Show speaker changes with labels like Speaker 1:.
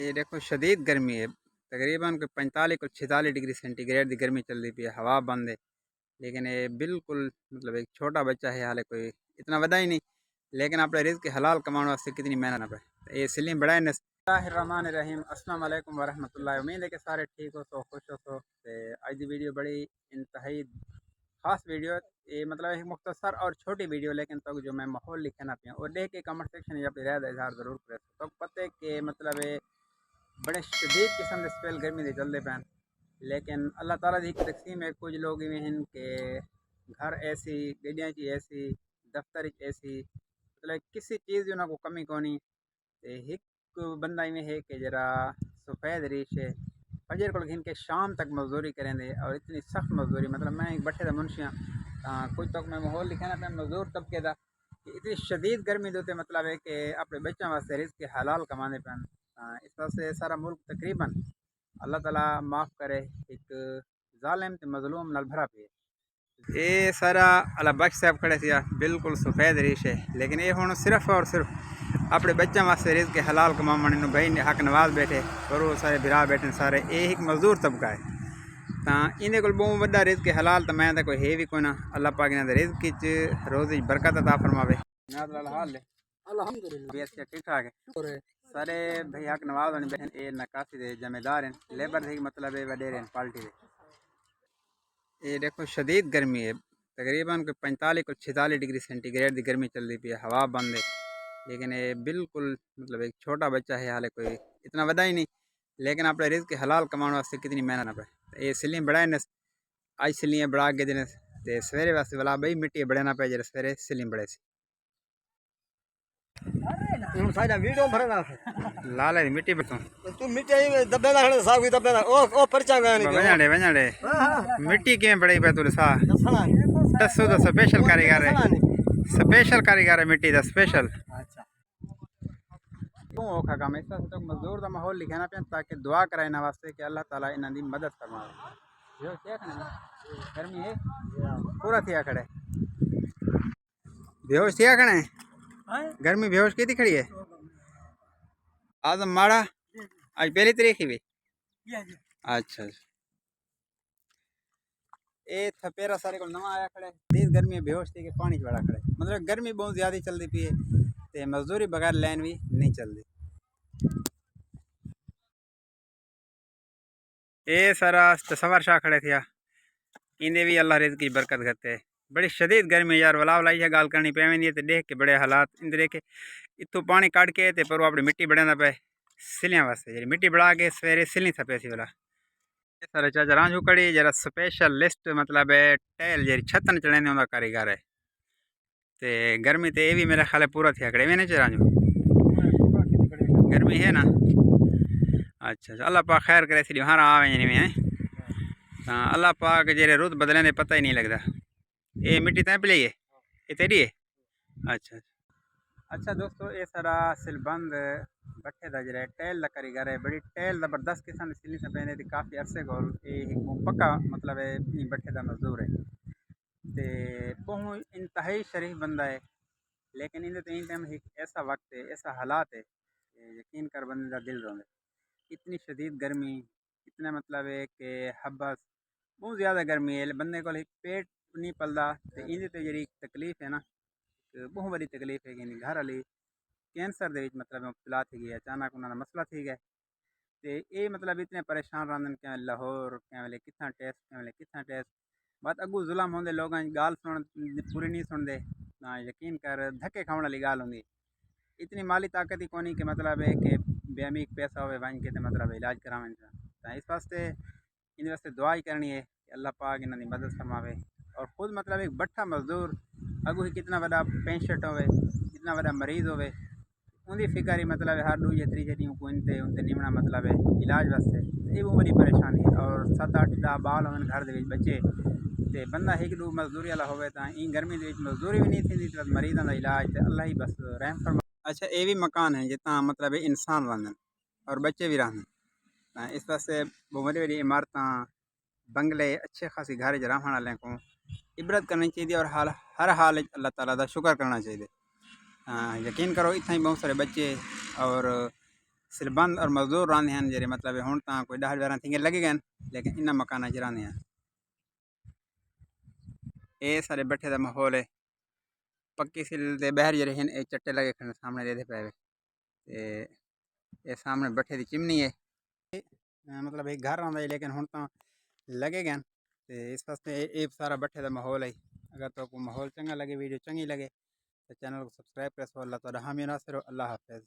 Speaker 1: یہ دیکھو شدید گرمی ہے، تقریباً کوئی 45 کو 46 ڈگری سینٹی گریڈ کی گرمی چل رہی پی ہے، ہوا بند ہے۔ لیکن یہ بالکل مطلب ایک چھوٹا بچہ ہے، حالے کوئی اتنا ودا ہی نہیں، لیکن اپنے رزق حلال کمانے واسطے کتنی محنت نہ پڑے۔ یہ سلیم بڑا ہے۔ بسم اللہ الرحمن الرحیم، السلام علیکم ورحمۃ اللہ۔ امید ہے کہ سارے ٹھیک ہو، تو خوش ہو تو آج دی ویڈیو بڑی انتہائی خاص ویڈیو ہے۔ یہ مطلب ایک مختصر اور چھوٹی ویڈیو، لیکن تو جو میں ماحول لکھنا پیا اور دیکھ کے کمنٹ سیکشن یا پھر رائے اظہار ضرور کرے تو پتہ ہے کہ مطلب بڑے شدید قسم کے سپیل گرمی دے چلتے پین، لیکن اللہ تعالیٰ کی تقسیم ہے۔ کچھ لوگ ایویں ہیں کہ گھر ایسی، گڈیاں چی ایسی، دفتر ایسی، مطلب کسی چیز کی انہوں کو کمی کونی۔ ایک بندہ ایویں ہے کہ جرا سفید ریش ہے، فجر کو گھن کے شام تک مزدوری کریں دے، اور اتنی سخت مزدوری، مطلب میں ایک بٹھے دا منشیاں کچھ تک میں ماحول لکھنا پہ مزدور طبقے دا کہ اتنی شدید گرمی دوتے مطلب ہے کہ اپنے بچوں واسطے رزق کے حلال کمانے پہ اس طرح سے سارا ملک تقریباً اللہ تعالیٰ معاف کرے ایک ظالم تے مظلوم نال بھرا پہ۔ یہ سارا اللہ بخش صاحب کھڑے تھے، بالکل سفید ریش ہے، لیکن یہ ہوں صرف اور صرف اپنے بچوں واسطے رزق کے حلال کمانے نو بھائی حق نواز بیٹھے اور وہ سارے برا بیٹھے، سارے یہ ایک مزدور طبقہ ہے۔ تو اندر کول بہت بڑا رزق حلال تو میں کوئی ہے بھی کوئی نہ۔ اللہ پاک نے رزق روز برکت عطا فرماوے۔ حال ہے الحمدللہ ٹھیک ٹھاک ہے، سارے بھائی حق نواز ہونے بیٹھے، یہ نکاسی دے ذمہ دار ہیں، لیبر سے مطلب ہے وڈیرے ہیں پارٹی دے۔ یہ دیکھو شدید گرمی ہے، تقریباً کوئی 45 کو 46 ڈگری سینٹی گریڈ کی گرمی چل رہی پی ہے، ہوا بند ہے، لیکن یہ بالکل مطلب ایک چھوٹا بچہ ہے، حالے کوئی اتنا ودا ہی نہیں، لیکن اپنے رزق حلال کمانے واسطے کتنی محنت نہ پڑے۔ یہ سلیم بڑا ہے، آج سلیاں بڑا کے دن سویرے واسطے والا بھائی مٹی بڑے نہ پے جی سویرے سلیم بڑے سی لال ہے مٹی بتوں وجاڑے مٹی کیوں بڑی پہ تو سا دسو تو سپیشل کاریگر ہے، سپیشل کاریگر ہے مٹی دا اسپیشل۔ اوکھا کام اس طرح مزدور دا ماحول لکھنا پہ تاکہ دعا کرائے نہ واسطے کہ اللہ تعالیٰ انہاں دی مدد فرمائے۔ گرمی ہے پورا تھیا کھڑے بیہوش تھیا کھڑے، گرمی بیہوش کی تھی کھڑی ہے۔ آزم ماڑا آج پہلی تاریخ ہی بھی اچھا اے تھپیرا سارے کو نواں آیا کھڑے، تیز گرمی بیہوش تھی کہ پانی چڑا کھڑے، مطلب گرمی بہت زیادہ چلتی پی ہے تے مزدوری بغیر لین بھی نہیں چلتی۔ اے سارا تصور شاہ کھڑے تھیا، اندے بھی اللہ رزق کی برکت کرتے۔ بڑی شدید گرمی یار، ولا ولا گال کرنی پی ویندی ہے تے دیکھ کے بڑے حالات اندر دیکھ کے اتوں پانی کٹ کے تے پرو اپنی مٹی بڑھنا پے سلیاں واسطے، جی مٹی بڑھا کے سویرے سلی تھپے سی والا سارے چاچا رانجو کڑی جرا سپیشل لسٹ مطلب ہے ٹیل جی چھتن چڑھنے ہوندا کاریگر ہے تے گرمی تے یہ بھی میرے خیال پورا تھیا کھڑے میں نہیں رانجو گرمی ہے نا۔ اچھا اللہ پاک خیر کرے سی ہاں آویں نہیں میں اللہ پاک جیرے رت بدلیں دے پتہ ہی نہیں لگتا۔ یہ مٹی تین پلی ہے، یہ تیری ہے؟ اچھا اچھا دوستو، یہ سارا سلبند بٹھے دا جڑا ٹیل دا کاریگر ہے، بڑی ٹیل زبردست قسم سلنی سپینے تے کافی عرصے کول یہ پکا مطلب ہے بٹھے دا مزدور ہے تے بہت انتہائی شریف بندہ ہے، لیکن اندر تو ٹائم ایک ایسا وقت ہے، ایسا حالات ہے کہ یقین کر بندے دا دل روندے۔ اتنی شدید گرمی، اتنا مطلب ہے کہ حبس بہت زیادہ گرمی ہے، بندے کو ایک پیٹ نہیں پلدا تے اندر تے جڑی تکلیف ہے نا بہت بڑی تکلیف ہے کہ گھر والی کینسر دے وچ مطلب مبتلا تھی گئی، اچانک انہاں دا مسئلہ تھی گیا تے یہ مطلب اتنے پریشان رہندن کہ لاہور کہ ویلے کتنا ٹیسٹ کہ ویلے کتنا ٹیسٹ بات اگو ظلم ہوندے لوگاں گال سن پوری نہیں سن دے نہ یقین کر دھکے کھاون والی گال ہوندی، اتنی مالی طاقت ہی کونی کہ مطلب ہے کہ بے امیک پیسہ ہوئے ون کے مطلب علاج کراویں تو اس واسطے ان واسطے دعا ہی کرنی ہے کہ اللہ پاک انہاں دی مدد فرماوے۔ اور خود مطلب ایک بٹھا مزدور اگو ہی کتنا بڑا پینشٹ ہوئے، کتنا بڑا مریض ہوئے، ان کی فکر ہی مطلب ہر دوجے تیجے دن کو انتے نمنا مطلب ہے علاج واسطے یہ وہ بڑی پریشانی ہے۔ اور 7-8 10 بال ہوئے گھر دے بچے تے بندہ ایک دو مزدوری والا ہوئے تو این گرمی دے مزدوری بھی نہیں تھی تو مریضاں دا علاج تے اللہ ہی بس رحم فرما۔ اچھا یہ بھی مکان ہے جتنا مطلب انسان رہندن اور بچے بھی رہندن، اس واسطے بڑی بڑی عمارتاں بنگلے اچھے خاصی گھر رہن والے کو عبرت کرنی چاہیے اور ہر حال اللہ تعالیٰ دا شکر کرنا چاہیے۔ یقین کرو اتنا ہی بہت سارے بچے اور صرف بند اور مزدور رہندے ہیں جڑے مطلب ہن تاں کوئی 10-12 تھنگے لگے گئے لیکن انہاں مکاناں چ رہندے ہیں. اے سارے بیٹھے دا ماحول ہے. پکی سل دے باہر جڑے ہیں اے چٹے لگے کھڑے سامنے دے پے تے اے سامنے بیٹھے دی چمنی ہے. مطلب ایک گھر آندا ہے لیکن ہن تاں لگے گئے تے اس واسطے اے سارا بیٹھے دا ماحول ہے. اگر تو کو ماحول چنگا لگے ویڈیو چنگی لگے تو چینل کو سبسکرائب کرو. اللہ تعالی حامی ناصر. اللہ حافظ.